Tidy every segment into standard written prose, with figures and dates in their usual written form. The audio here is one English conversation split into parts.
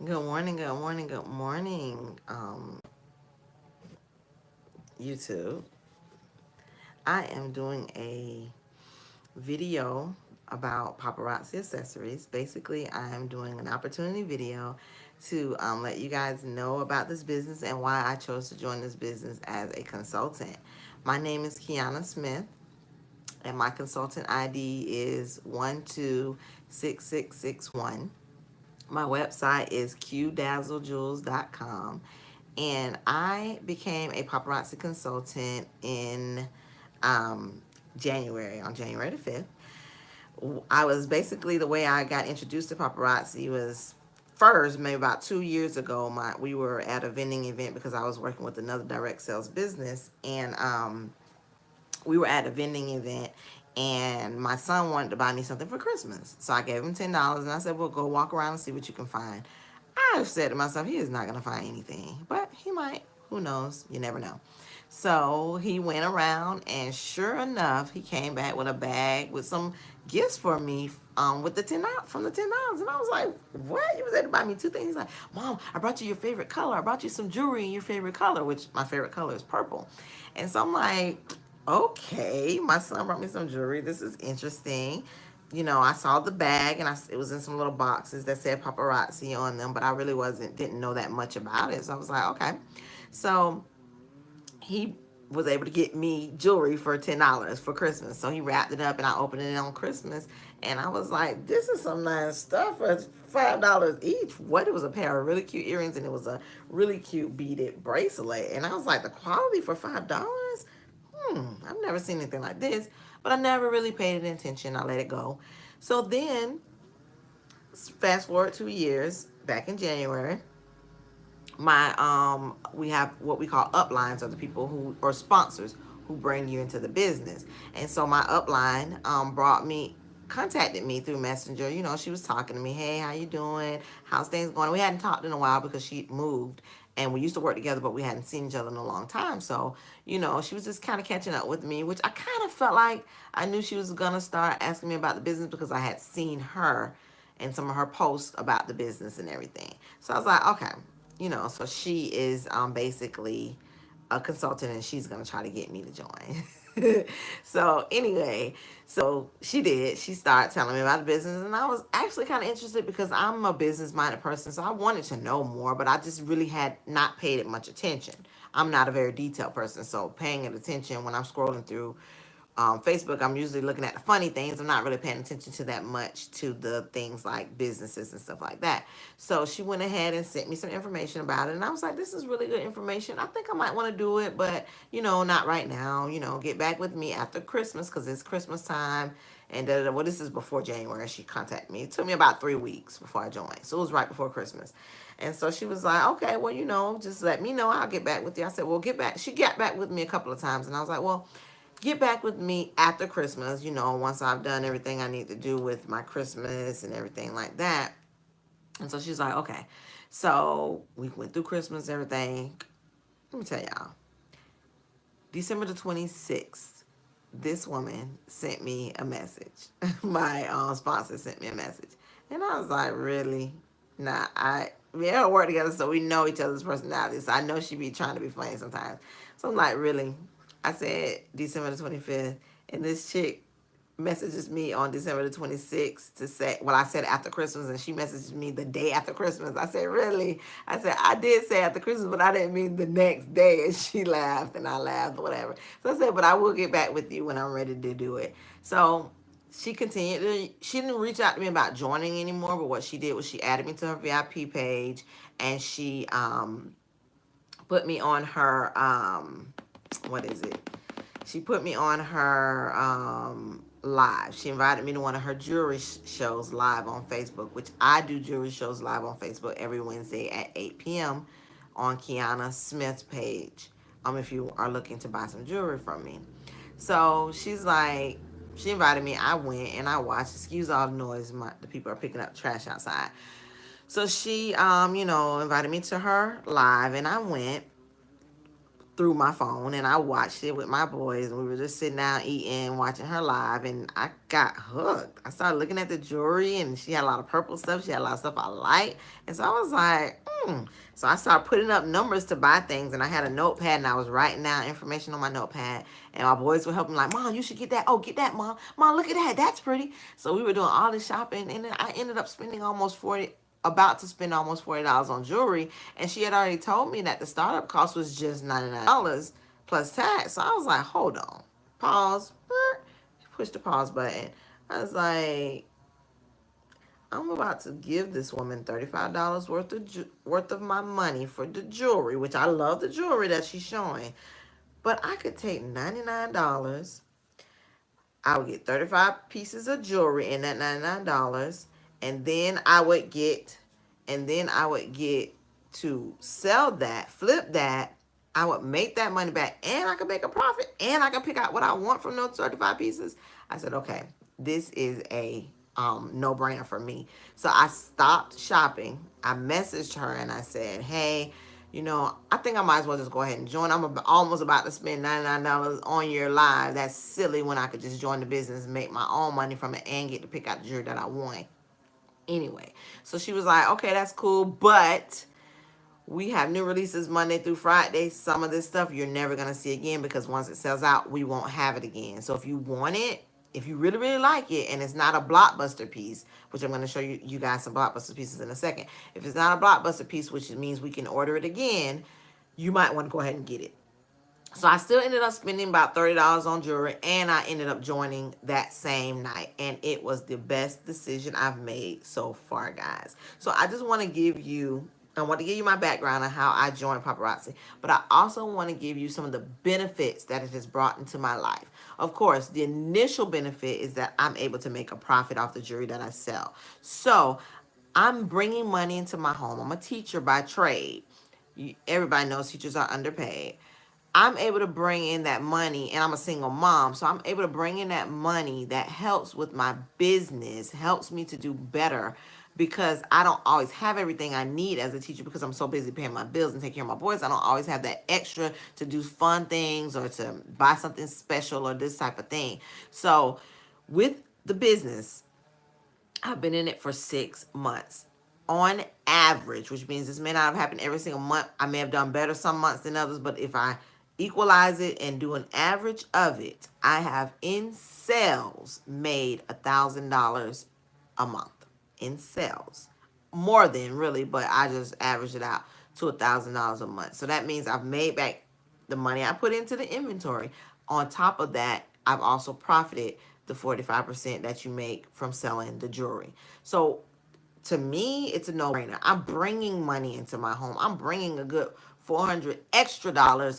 Good morning, good morning, good morning, YouTube. I am doing a video about paparazzi accessories. Basically, I am doing an opportunity video to let you guys know about this business and why I chose to join this business as a consultant. My name is Kiana Smith, and my consultant ID is 126661. My website is qdazzlejewels.com. And I became a paparazzi consultant in um, January, on January the 5th. I was basically, the way I got introduced to paparazzi was first, maybe about 2 years ago. We were at a vending event because I was working with another direct sales business, and we were at a vending event, and my son wanted to buy me something for Christmas. So I gave him $10, and I said, well, go walk around and see what you can find. I said to myself, he is not going to find anything, but he might. Who knows? You never know. So he went around, and sure enough, he came back with a bag with some gifts for me, with the $10, and I was like, "What? You was able to buy me two things?" He's like, "Mom, I brought you your favorite color. I brought you some jewelry in your favorite color, which my favorite color is purple." And so I'm like, "Okay, my son brought me some jewelry. This is interesting." I saw the bag, and it was in some little boxes that said paparazzi on them, but I really didn't know that much about it. So I was like, okay. So he was able to get me jewelry for $10 for Christmas. So he wrapped it up, and I opened it on Christmas, and I was like, this is some nice stuff for $5 each. What? It was a pair of really cute earrings, and it was a really cute beaded bracelet. And I was like, the quality for $5? I've never seen anything like this, but I never really paid it attention. I let it go. So then, fast forward 2 years, back in January, my we have what we call uplines, or the people who, or sponsors, who bring you into the business. And so my upline contacted me through Messenger. She was talking to me, hey, how you doing, how's things going. We hadn't talked in a while because she moved, and we used to work together, but we hadn't seen each other in a long time. So she was just kind of catching up with me, which I kind of felt like I knew she was gonna start asking me about the business because I had seen her and some of her posts about the business and everything. So I was like, okay, so she is basically a consultant, and she's gonna try to get me to join. So anyway, so she did. She started telling me about the business, and I was actually kind of interested because I'm a business minded person, so I wanted to know more, but I just really had not paid it much attention. I'm not a very detailed person, so paying it attention when I'm scrolling through Facebook, I'm usually looking at the funny things. I'm not really paying attention to that much to the things like businesses and stuff like that. So she went ahead and sent me some information about it. And I was like, this is really good information. I think I might want to do it, but, not right now. Get back with me after Christmas because it's Christmas time. And well, this is before January. She contacted me. It took me about 3 weeks before I joined. So it was right before Christmas. And so she was like, okay, well, just let me know. I'll get back with you. I said, well, get back. She got back with me a couple of times. And I was like, well, get back with me after Christmas, once I've done everything I need to do with my Christmas and everything like that. And so she's like, okay. So we went through Christmas, everything. Let me tell y'all, December the 26th, this woman sent me a message. My sponsor sent me a message. And I was like, really? Nah, we don't work together, so we know each other's personalities. So I know she be trying to be funny sometimes. So I'm like, really? I said December the 25th, and this chick messages me on December the 26th to say, well, I said after Christmas, and she messaged me the day after Christmas. I said, really? I said, I did say after Christmas, but I didn't mean the next day. And she laughed, and I laughed, whatever. So I said, but I will get back with you when I'm ready to do it. So she continued. She didn't reach out to me about joining anymore, but what she did was she added me to her VIP page, and she put me on her, what is it? She put me on her live. She invited me to one of her jewelry shows live on Facebook, which I do jewelry shows live on Facebook every Wednesday at 8 p.m. on Kiana Smith's page. If you are looking to buy some jewelry from me. So she's like, she invited me. I went and I watched. Excuse all the noise. The people are picking up trash outside. So she, invited me to her live, and I went. through my phone, and I watched it with my boys, and we were just sitting down eating, watching her live, and I got hooked. I started looking at the jewelry, and she had a lot of purple stuff. She had a lot of stuff I like, and so I was like, So I started putting up numbers to buy things, and I had a notepad, and I was writing down information on my notepad, and my boys were helping, like, Mom, you should get that. Oh, get that, Mom. Mom, look at that. That's pretty. So we were doing all this shopping, and then I ended up spending almost 40 about to spend almost $40 on jewelry, and she had already told me that the startup cost was just $99 plus tax. So I was like, hold on, pause, push the pause button. I was like, I'm about to give this woman $35 worth of my money for the jewelry, which I love the jewelry that she's showing, but I could take $99. I would get 35 pieces of jewelry in that $99, and then I would get to sell that, flip that. I would make that money back, and I could make a profit, and I could pick out what I want from those 35 pieces. I said, okay, this is a no-brainer for me. So I stopped shopping. I messaged her and I said, hey, I think I might as well just go ahead and join. I'm almost about to spend $99 on your live. That's silly when I could just join the business and make my own money from it and get to pick out the jewelry that I want. Anyway, so she was like, okay, that's cool, but we have new releases Monday through Friday. Some of this stuff you're never going to see again, because once it sells out, we won't have it again. So if you want it, if you really, really like it, and it's not a blockbuster piece, which I'm going to show you guys some blockbuster pieces in a second. If it's not a blockbuster piece, which means we can order it again, you might want to go ahead and get it. So I still ended up spending about $30 on jewelry, and I ended up joining that same night. And it was the best decision I've made so far, guys. So I just want to give you, I want to give you my background on how I joined Paparazzi, but I also want to give you some of the benefits that it has brought into my life. Of course, the initial benefit is that I'm able to make a profit off the jewelry that I sell. So I'm bringing money into my home. I'm a teacher by trade. Everybody knows teachers are underpaid. I'm able to bring in that money, and I'm a single mom, so I'm able to bring in that money that helps with my business, helps me to do better, because I don't always have everything I need as a teacher because I'm so busy paying my bills and taking care of my boys. I don't always have that extra to do fun things or to buy something special or this type of thing. So with the business, I've been in it for 6 months. On average, which means this may not have happened every single month. I may have done better some months than others, but if I equalize it and do an average of it, I have in sales made $1,000 a month in sales. More than really, but I just average it out to $1,000 a month. So that means I've made back the money I put into the inventory. On top of that, I've also profited the 45% that you make from selling the jewelry. So to me, it's a no-brainer. I'm bringing money into my home. I'm bringing a good $400 extra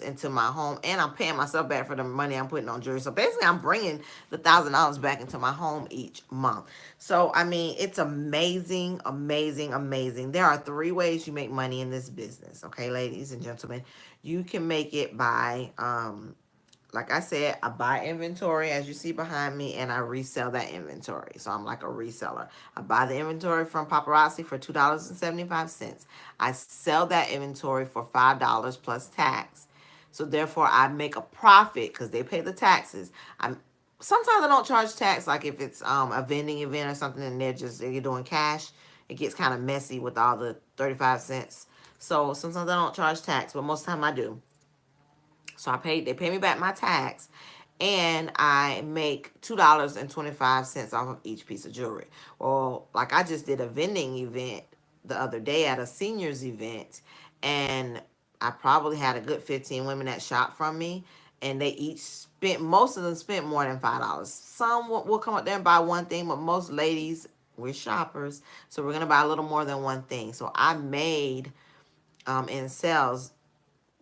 into my home, and I'm paying myself back for the money I'm putting on jewelry. So basically, I'm bringing the $1,000 back into my home each month. So I mean, it's amazing, amazing, amazing. There are 3 ways you make money in this business. Okay, ladies and gentlemen, you can make it by like I said, I buy inventory, as you see behind me, and I resell that inventory. So I'm like a reseller. I buy the inventory from Paparazzi for $2.75. I sell that inventory for $5 plus tax. So therefore, I make a profit because they pay the taxes. Sometimes I don't charge tax, like if it's a vending event or something, and they're doing cash. It gets kind of messy with all the 35 cents. So sometimes I don't charge tax, but most of the time I do. So they pay me back my tax, and I make $2.25 off of each piece of jewelry. Well, like I just did a vending event the other day at a seniors event, and I probably had a good 15 women that shopped from me, and they each most of them spent more than $5. Some will come up there and buy one thing, but most ladies, we're shoppers, so we're going to buy a little more than one thing. So I made in sales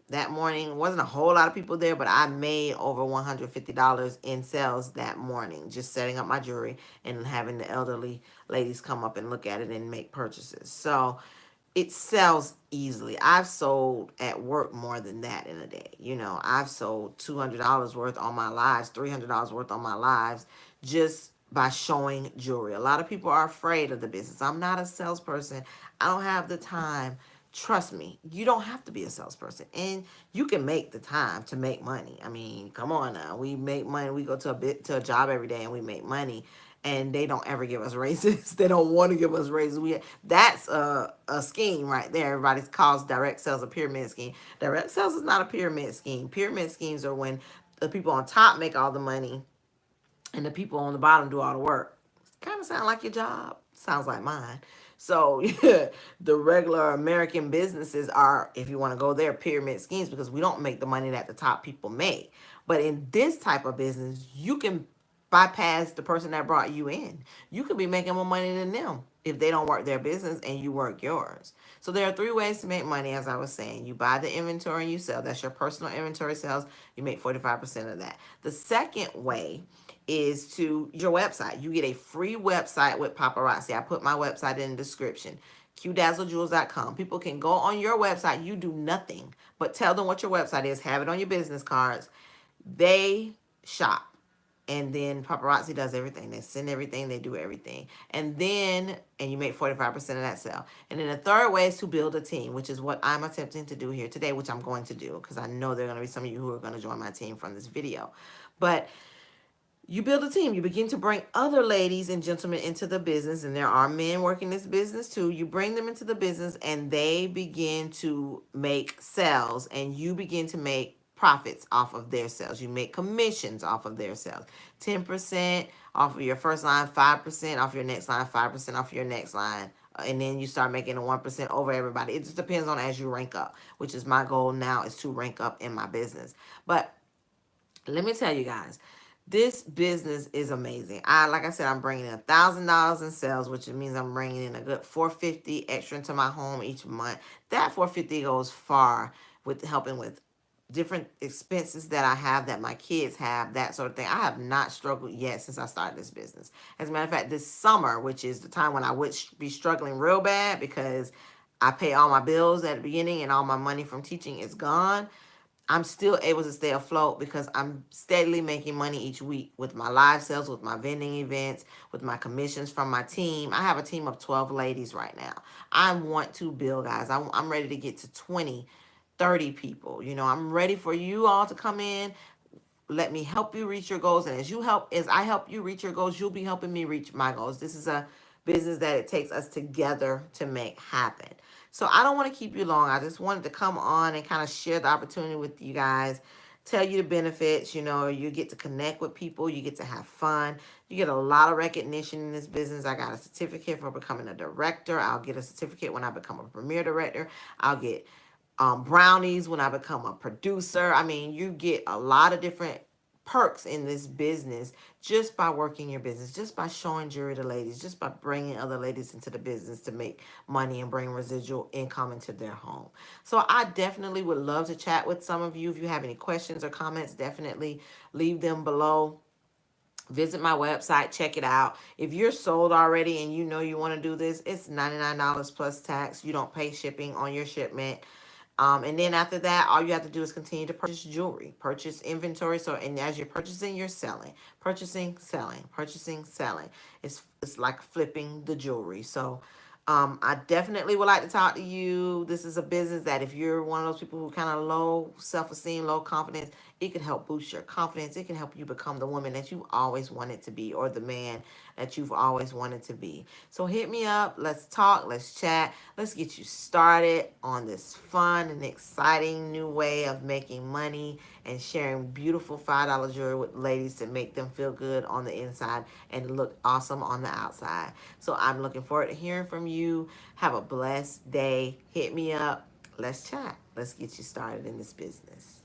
that morning. Wasn't a whole lot of people there, but I made over $150 in sales that morning, just setting up my jewelry and having the elderly ladies come up and look at it and make purchases. So it sells easily. I've sold at work more than that in a day. I've sold $200 worth on my lives, $300 worth on my lives, just by showing jewelry. A lot of people are afraid of the business. I'm not a salesperson. I don't have the time Trust me, you don't have to be a salesperson, and you can make the time to make money. I mean, come on now, we make money. We go to a job every day, and we make money, and they don't ever give us raises. They don't want to give us raises. That's a scheme right there. Everybody calls direct sales a pyramid scheme. Direct sales is not a pyramid scheme. Pyramid schemes are when the people on top make all the money and the people on the bottom do all the work. Kind of sound like your job. Sounds like mine. So yeah, the regular American businesses are, if you want to go there, pyramid schemes, because we don't make the money that the top people make. But in this type of business, you can bypass the person that brought you in. You could be making more money than them if they don't work their business and you work yours. So there are three ways to make money, as I was saying. You buy the inventory and you sell. That's your personal inventory sales. You make 45% of that. The second way is to your website. You get a free website with Paparazzi. I put my website in the description. QDazzleJewels.com. People can go on your website. You do nothing but tell them what your website is, have it on your business cards. They shop. And then Paparazzi does everything. They send everything, they do everything. And you make 45% of that sale. And then the third way is to build a team, which is what I'm attempting to do here today, which I'm going to do because I know there are going to be some of you who are going to join my team from this video. But you build a team. You begin to bring other ladies and gentlemen into the business, and there are men working this business too. You bring them into the business, and they begin to make sales, and you begin to make profits off of their sales. You make commissions off of their sales. 10% off of your first line, 5% off your next line, 5% off your next line. And then you start making a 1% over everybody. It just depends on as you rank up, which is my goal now, is to rank up in my business. But let me tell you guys, this business is amazing. Like I said, I'm bringing in $1,000 in sales, which means I'm bringing in a good $450 extra into my home each month. That $450 goes far with helping with different expenses that I have, that my kids have, that sort of thing. I have not struggled yet since I started this business. As a matter of fact, this summer, which is the time when I would be struggling real bad because I pay all my bills at the beginning and all my money from teaching is gone, I'm still able to stay afloat because I'm steadily making money each week with my live sales, with my vending events, with my commissions from my team. I have a team of 12 ladies right now. I want to build, guys. I'm ready to get to 20, 30 people. I'm ready for you all to come in. Let me help you reach your goals. And as I help you reach your goals, you'll be helping me reach my goals. This is a business that it takes us together to make happen. So I don't want to keep you long. I just wanted to come on and kind of share the opportunity with you guys, tell you the benefits. You get to connect with people, you get to have fun, you get a lot of recognition in this business. I got a certificate for becoming a director. I'll get a certificate when I become a premier director. I'll get brownies when I become a producer. I mean, you get a lot of different perks in this business just by working your business, just by showing jewelry to ladies, just by bringing other ladies into the business to make money and bring residual income into their home. So I definitely would love to chat with some of you. If you have any questions or comments, definitely leave them below. Visit my website, check it out. If you're sold already and you know you want to do this, it's $99 plus tax. You don't pay shipping on your shipment. And then after that, all you have to do is continue to purchase jewelry, purchase inventory. So, and as you're purchasing, you're selling, purchasing, selling, purchasing, selling. It's like flipping the jewelry. So, I definitely would like to talk to you. This is a business that if you're one of those people who kind of low self-esteem, low confidence, it can help boost your confidence. It can help you become the woman that you always wanted to be, or the man that you've always wanted to be. So hit me up. Let's talk. Let's chat. Let's get you started on this fun and exciting new way of making money and sharing beautiful $5 jewelry with ladies to make them feel good on the inside and look awesome on the outside. So I'm looking forward to hearing from you. Have a blessed day. Hit me up. Let's chat. Let's get you started in this business.